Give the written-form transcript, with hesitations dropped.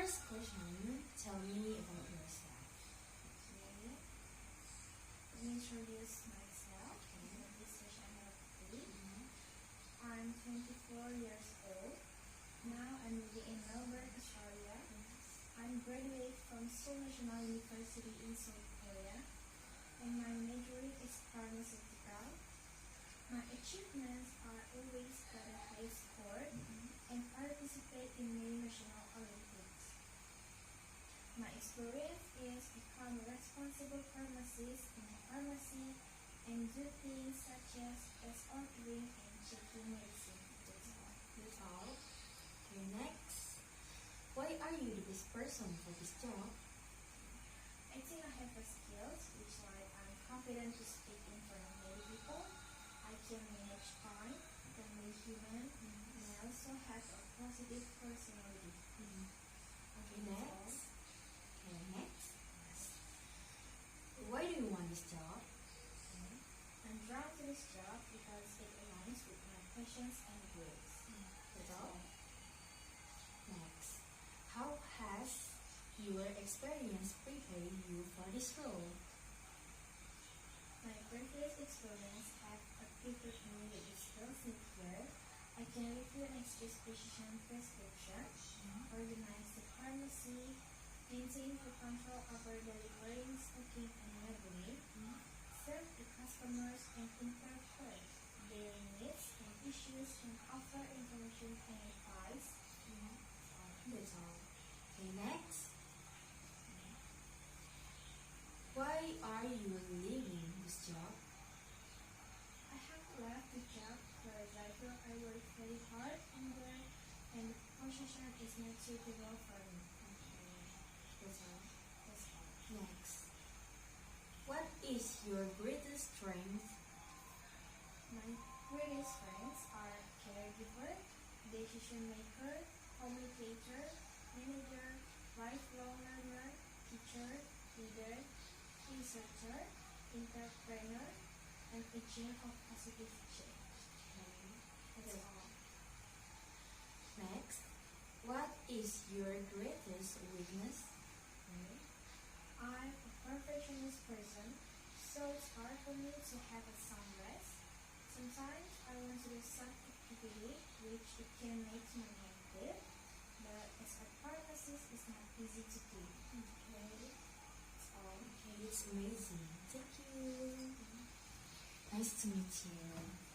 first question, tell me about yourself. Okay. Let me introduce myself. This is Shahid. I'm 24 years old. Now I'm living in Melbourne, Australia. I'm graduate from Seoul National University in South Korea, and my major is pharmaceutical. My achievements are always get a high score and participate in many national Olympics. My experience is become a responsible pharmacist in a pharmacy and do things such as ordering and checking medicine. That's all. Okay, next. Why are you the best person for this job? I think I have the skills, which like I'm confident to speak in front of many people. I can manage time, can be human, and I also have a positive personality. Okay, next. Okay, next. Why do you want this job? I'm drawn to this job because it aligns with my passions and goals. That's all. Next. How has your experience prepared you for this role? My previous experience have prepared me with the skills needed here. I can review and express physician prescription, organize the pharmacy, maintain the control over delivering, stocking, and labeling, serve the customers and interpret their needs and issues, and offer information and advice. That's all. Okay, next. Why are you leaving this job? I have left the job because I feel I work very hard and there, and the position is not suitable for me. That's all. That's all. Next. What is your greatest strength? My greatest strengths are caregiver, decision maker, communicator, manager, lifelong learner, teacher, leader, researcher, entrepreneur, and agent of positive change. That's all. Next. What is your greatest weakness? I'm a perfectionist person, so it's hard for me to have a sound rest. Sometimes I want to do some activity which it can make my mind clear, but as a pharmacist, it's not easy to do. Okay, that's all. Okay, it's amazing. Thank you. Nice to meet you.